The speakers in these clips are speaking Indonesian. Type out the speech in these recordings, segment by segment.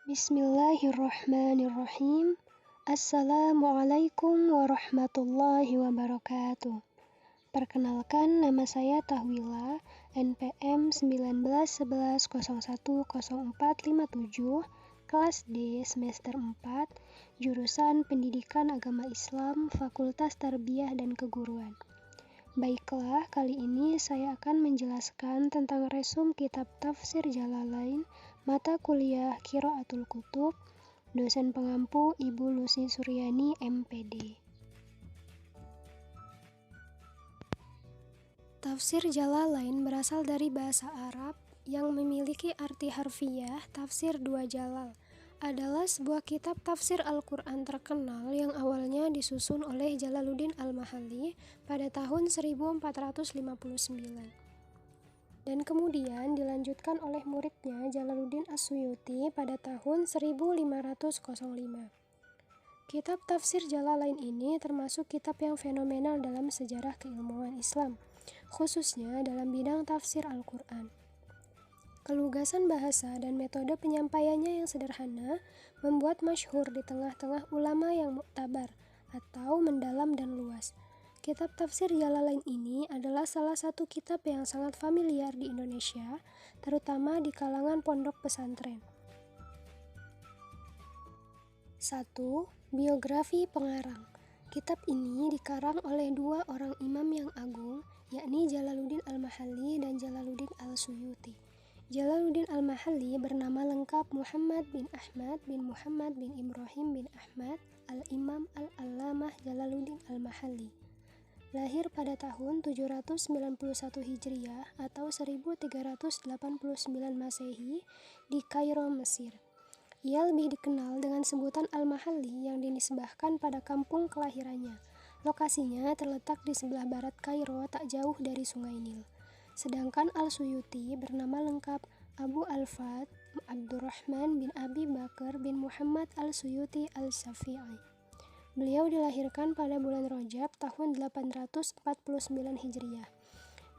Bismillahirrahmanirrahim. Assalamualaikum warahmatullahi wabarakatuh. Perkenalkan, nama saya Tahwila, NPM 1911010457, kelas D, semester 4, jurusan Pendidikan Agama Islam, Fakultas Tarbiyah dan Keguruan. Baiklah, kali ini saya akan menjelaskan tentang resum kitab Tafsir Jalalain, mata kuliah Qiraatul Kutub, dosen pengampu Ibu Lucy Suryani, MPD. Tafsir Jalalain berasal dari bahasa Arab yang memiliki arti harfiah. Tafsir Dua Jalal adalah sebuah kitab tafsir Al-Quran terkenal yang awalnya disusun oleh Jalaluddin Al-Mahalli pada tahun 1459 dan kemudian dilanjutkan oleh muridnya Jalaluddin As-Suyuti pada tahun 1505. Kitab tafsir Jalalain ini termasuk kitab yang fenomenal dalam sejarah keilmuan Islam, khususnya dalam bidang tafsir Al-Quran. Kelugasan bahasa dan metode penyampaiannya yang sederhana membuat masyhur di tengah-tengah ulama yang muktabar atau mendalam dan luas. Kitab tafsir Jalalain ini adalah salah satu kitab yang sangat familiar di Indonesia, terutama di kalangan pondok pesantren. 1. Biografi pengarang. Kitab ini dikarang oleh dua orang imam yang agung, yakni Jalaluddin Al-Mahalli dan Jalaluddin Al-Suyuti. Jalaluddin Al-Mahalli bernama lengkap Muhammad bin Ahmad bin Muhammad bin Ibrahim bin Ahmad Al-Imam Al-Allamah Jalaluddin Al-Mahalli. Lahir pada tahun 791 Hijriah atau 1389 Masehi di Kairo, Mesir. Ia lebih dikenal dengan sebutan Al-Mahalli yang dinisbahkan pada kampung kelahirannya. Lokasinya terletak di sebelah barat Kairo, tak jauh dari Sungai Nil. Sedangkan Al-Suyuti bernama lengkap Abu Al-Fat Abdurrahman bin Abi Bakar bin Muhammad Al-Suyuti Al-Syafi'i. Beliau dilahirkan pada bulan Rajab tahun 849 Hijriah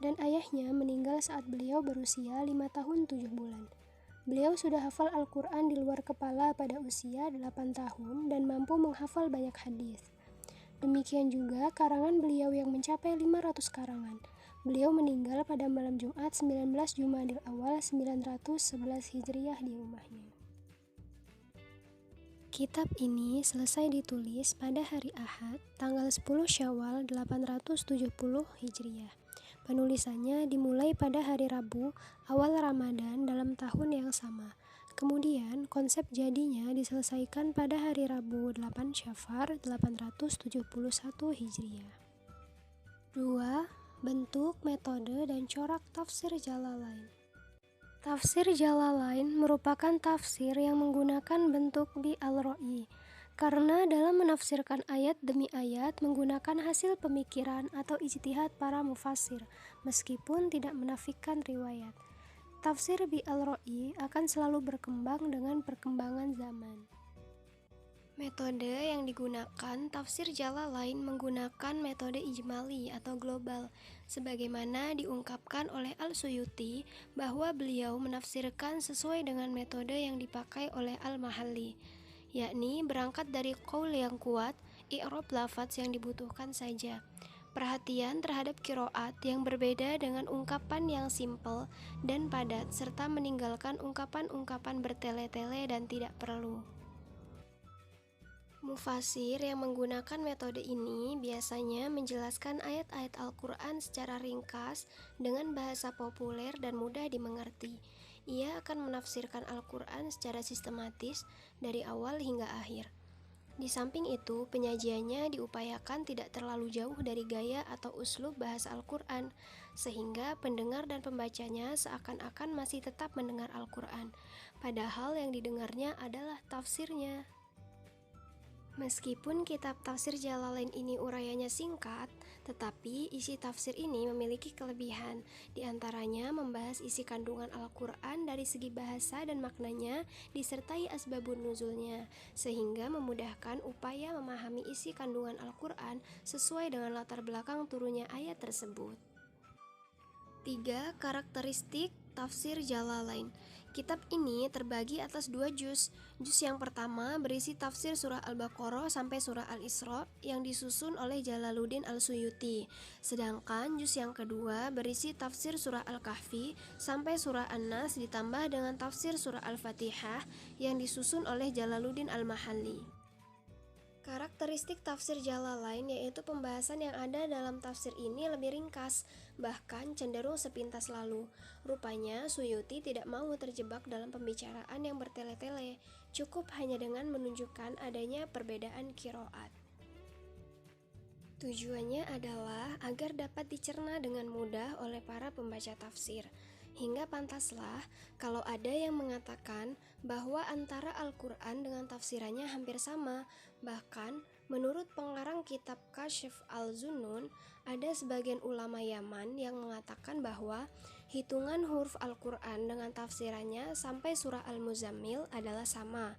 dan ayahnya meninggal saat beliau berusia 5 tahun 7 bulan. Beliau sudah hafal Al-Quran di luar kepala pada usia 8 tahun dan mampu menghafal banyak hadis. Demikian juga karangan beliau yang mencapai 500 karangan. Beliau meninggal pada malam Jumat 19 Jumadil Awal 911 Hijriah di rumahnya. Kitab ini selesai ditulis pada hari Ahad, tanggal 10 Syawal 870 Hijriah. Penulisannya dimulai pada hari Rabu, awal Ramadan dalam tahun yang sama. Kemudian, konsep jadinya diselesaikan pada hari Rabu 8 Syafar 871 Hijriah. 2. Bentuk, metode, dan corak tafsir Jalalain. Tafsir Jalalain merupakan tafsir yang menggunakan bentuk bi al-ro'i, karena dalam menafsirkan ayat demi ayat menggunakan hasil pemikiran atau ijtihad para mufassir, meskipun tidak menafikan riwayat. Tafsir bi al-ro'i akan selalu berkembang dengan perkembangan zaman. Metode yang digunakan tafsir Jalalain menggunakan metode ijmali atau global, sebagaimana diungkapkan oleh Al-Suyuti bahwa beliau menafsirkan sesuai dengan metode yang dipakai oleh Al-Mahalli, yakni berangkat dari qaul yang kuat, i'rab lafadz yang dibutuhkan saja, perhatian terhadap qiraat yang berbeda dengan ungkapan yang simpel dan padat, serta meninggalkan ungkapan-ungkapan bertele-tele dan tidak perlu. Mufasir yang menggunakan metode ini biasanya menjelaskan ayat-ayat Al-Quran secara ringkas dengan bahasa populer dan mudah dimengerti. Ia akan menafsirkan Al-Quran secara sistematis dari awal hingga akhir. Di samping itu, penyajiannya diupayakan tidak terlalu jauh dari gaya atau uslub bahasa Al-Quran, sehingga pendengar dan pembacanya seakan-akan masih tetap mendengar Al-Quran, padahal yang didengarnya adalah tafsirnya. Meskipun kitab tafsir Jalalain ini urayanya singkat, tetapi isi tafsir ini memiliki kelebihan. Di antaranya membahas isi kandungan Al-Quran dari segi bahasa dan maknanya, disertai asbabun nuzulnya, sehingga memudahkan upaya memahami isi kandungan Al-Quran sesuai dengan latar belakang turunnya ayat tersebut. 3. Karakteristik tafsir Jalalain. Kitab ini terbagi atas 2 juz. Juz yang pertama berisi tafsir surah Al-Baqarah sampai surah Al-Isra yang disusun oleh Jalaluddin Al-Suyuti. Sedangkan juz yang kedua berisi tafsir surah Al-Kahfi sampai surah An-Nas ditambah dengan tafsir surah Al-Fatihah yang disusun oleh Jalaluddin Al-Mahalli. Karakteristik tafsir Jalalain yaitu pembahasan yang ada dalam tafsir ini lebih ringkas, bahkan cenderung sepintas lalu. Rupanya Suyuti tidak mau terjebak dalam pembicaraan yang bertele-tele, cukup hanya dengan menunjukkan adanya perbedaan qiraat. Tujuannya adalah agar dapat dicerna dengan mudah oleh para pembaca tafsir. Hingga pantaslah kalau ada yang mengatakan bahwa antara Al-Quran dengan tafsirannya hampir sama. Bahkan, menurut pengarang kitab Kasyf Al-Zunun, ada sebagian ulama Yaman yang mengatakan bahwa hitungan huruf Al-Quran dengan tafsirannya sampai surah Al-Muzammil adalah sama.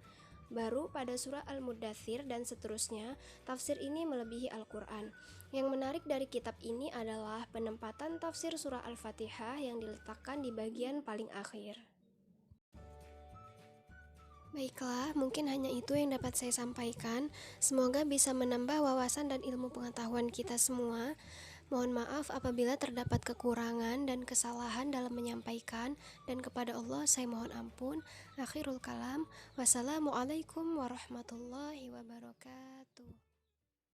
Baru pada surah Al-Muddathir dan seterusnya, tafsir ini melebihi Al-Quran. Yang menarik dari kitab ini adalah penempatan tafsir surah Al-Fatihah yang diletakkan di bagian paling akhir. Baiklah, mungkin hanya itu yang dapat saya sampaikan. Semoga bisa menambah wawasan dan ilmu pengetahuan kita semua. Mohon maaf apabila terdapat kekurangan dan kesalahan dalam menyampaikan, dan kepada Allah saya mohon ampun. Akhirul kalam, wassalamualaikum warahmatullahi wabarakatuh.